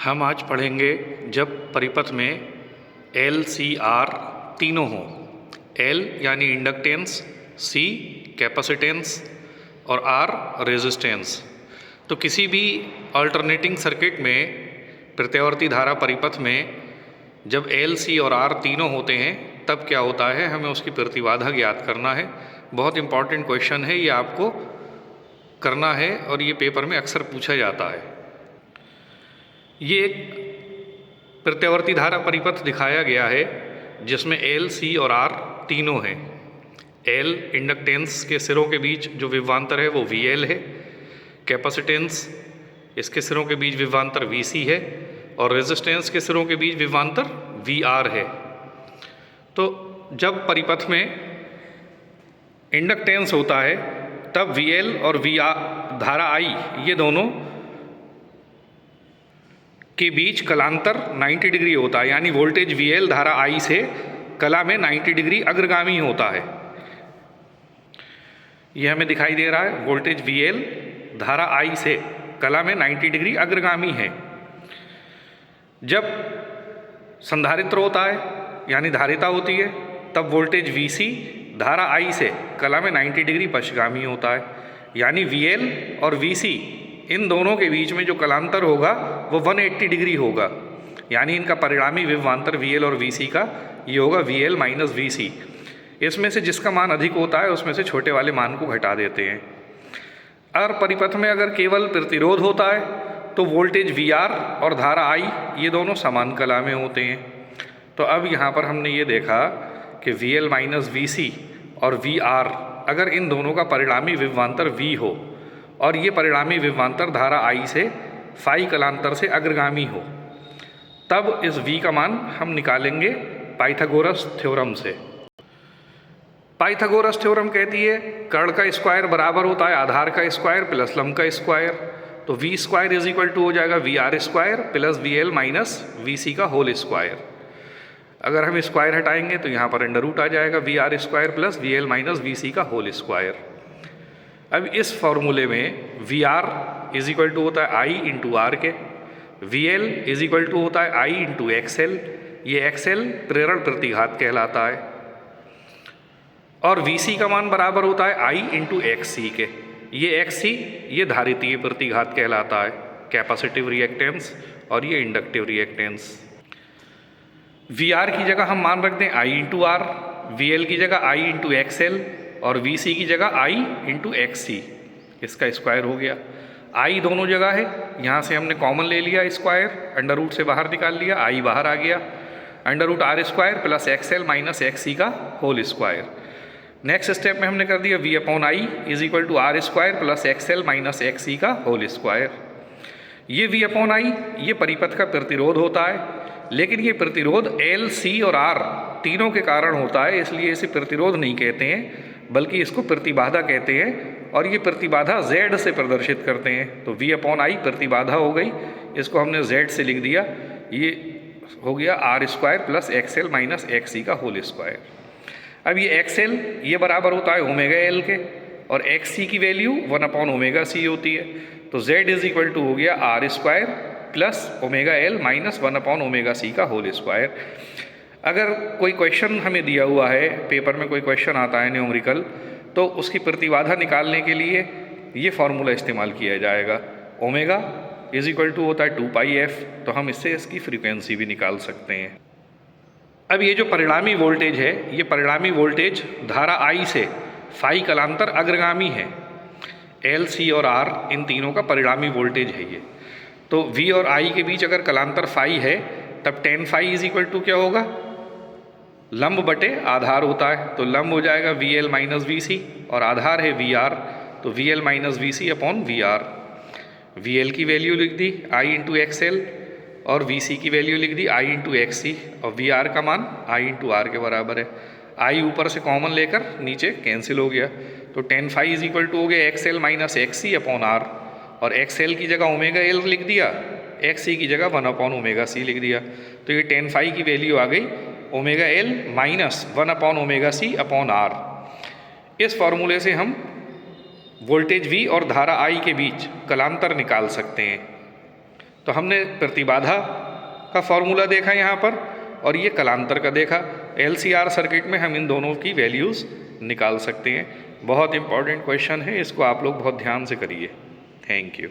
हम आज पढ़ेंगे जब परिपथ में एल सी आर तीनों हों। एल यानी इंडक्टेंस, सी कैपेसिटेंस और आर रेजिस्टेंस। तो किसी भी अल्टरनेटिंग सर्किट में प्रत्यावर्ती धारा परिपथ में जब एल सी और आर तीनों होते हैं तब क्या होता है, हमें उसकी प्रतिबाधा ज्ञात करना है। बहुत इंपॉर्टेंट क्वेश्चन है, ये आपको करना है और ये पेपर में अक्सर पूछा जाता है। ये एक प्रत्यावर्ती धारा परिपथ दिखाया गया है जिसमें एल, सी और आर तीनों हैं। एल इंडक्टेंस के सिरों के बीच जो विभवांतर है वो वी एल है। कैपेसिटेंस इसके सिरों के बीच विभवांतर वी सी है और रेजिस्टेंस के सिरों के बीच विभवांतर वी आर है। तो जब परिपथ में इंडक्टेंस होता है तब वी एल और वी आर धारा आई ये दोनों के बीच कलांतर 90 डिग्री होता है, यानी वोल्टेज वी एल धारा आई से कला में 90 डिग्री अग्रगामी होता है। यह हमें दिखाई दे रहा है, वोल्टेज वी एल धारा आई से कला में 90 डिग्री अग्रगामी है। जब संधारित्र होता है यानी धारिता होती है तब वोल्टेज वी सी धारा आई से कला में 90 डिग्री पश्चगामी होता है, यानी वी एल और वी सी इन दोनों के बीच में जो कलांतर होगा वो 180 डिग्री होगा, यानी इनका परिणामी विभवांतर वी एल और वी सी का ये होगा वी एल माइनस वी सी। इसमें से जिसका मान अधिक होता है उसमें से छोटे वाले मान को घटा देते हैं। और परिपथ में अगर केवल प्रतिरोध होता है तो वोल्टेज वी आर और धारा आई ये दोनों समान कला में होते हैं। तो अब यहाँ पर हमने ये देखा कि we L minus V C और वी आर अगर इन दोनों का परिणामी विभवांतर वी हो और ये परिणामी विभवांतर धारा आई से फाई कलांतर से अग्रगामी हो, तब इस v का मान हम निकालेंगे पाइथागोरस थ्योरम से। पाइथागोरस थ्योरम कहती है कर्ण का स्क्वायर बराबर होता है आधार का स्क्वायर प्लस लंब का स्क्वायर। तो V square is equal to हो जाएगा V R square plus V L minus V C का होल स्क्वायर। अगर हम स्क्वायर हटाएंगे तो यहाँ पर अंडर रूट आ जाएगा V R square plus V L minus V C का होल स्क्वायर। अब इस फॉर्मूले में V R is equal to होता है आई इंटू आर के, V L is equal to होता है आई इंटू एक्स एल, ये एक्स एल प्रेरण प्रतिघात कहलाता है, और वी सी का मान बराबर होता है आई इंटू एक्स सी के, ये एक्स सी ये धारितीय प्रतिघात कहलाता है, कैपेसिटिव रिएक्टेंस और ये इंडक्टिव रिएक्टेंस। वी आर की जगह हम मान रख दें आई इंटू आर, वी एल की जगह आई इंटू एक्स एल और वी सी की जगह आई इंटू एक्स सी, इसका स्क्वायर हो गया। आई दोनों जगह है, यहाँ से हमने कॉमन ले लिया स्क्वायर, अंडर रूट से बाहर निकाल लिया, आई बाहर आ गया, under root R square plus X L minus X C का होल स्क्वायर। नेक्स्ट स्टेप में हमने कर दिया V upon I is equal to R square plus X L minus X C का होल स्क्वायर। ये वी अपॉन आई ये परिपथ का प्रतिरोध होता है, लेकिन ये प्रतिरोध एल, सी और आर तीनों के कारण होता है, इसलिए इसे प्रतिरोध नहीं कहते हैं बल्कि इसको प्रतिबाधा कहते हैं, और ये प्रतिबाधा Z से प्रदर्शित करते हैं। तो V अपॉन आई प्रतिबाधा हो गई, इसको हमने Z से लिख दिया, ये हो गया R square plus X L minus X C का होल स्क्वायर। अब ये एक्स एल ये बराबर होता है ओमेगा एल के और एक्स सी की वैल्यू 1 अपॉन ओमेगा सी होती है। तो Z इज इक्वल टू हो गया R square plus omega L minus 1 upon omega C का होल स्क्वायर। अगर कोई क्वेश्चन हमें दिया हुआ है, पेपर में कोई क्वेश्चन आता है न्यूमेरिकल, तो उसकी प्रतिबाधा निकालने के लिए ये फार्मूला इस्तेमाल किया जाएगा। ओमेगा इज इक्वल टू होता है 2 पाई एफ, तो हम इससे इसकी फ्रीक्वेंसी भी निकाल सकते हैं। अब ये जो परिणामी वोल्टेज है, ये परिणामी वोल्टेज धारा आई से फाई कलांतर अग्रगामी है। एल, सी और आर इन तीनों का परिणामी वोल्टेज है ये। तो वी और आई के बीच अगर कलांतर फाई है तब tan phi is equal to क्या होगा, लंब बटे आधार होता है, तो लंब हो जाएगा V L minus V C और आधार है वी आर, तो V L minus V C upon V R. V L की वैल्यू लिख दी आई इंटू एक्स एल और वी सी की वैल्यू लिख दी आई इंटू एक्स सी, और वी आर का मान आई इंटू आर के बराबर है। आई ऊपर से कॉमन लेकर नीचे कैंसिल हो गया, तो tan phi is equal to हो गया X L minus X C upon R, और एक्स एल की जगह ओमेगा एल लिख दिया, एक्स सी की जगह 1 अपॉन ओमेगा सी लिख दिया। तो ये टेन फाई की वैल्यू आ गई omega L minus 1 upon omega C upon R. इस फॉर्मूले से हम वोल्टेज V और धारा I के बीच कलांतर निकाल सकते हैं। तो हमने प्रतिबाधा का फॉर्मूला देखा यहाँ पर और ये कलांतर का देखा। LCR सर्किट में हम इन दोनों की वैल्यूज़ निकाल सकते हैं। बहुत इंपॉर्टेंट क्वेश्चन है, इसको आप लोग बहुत ध्यान से करिए। Thank you.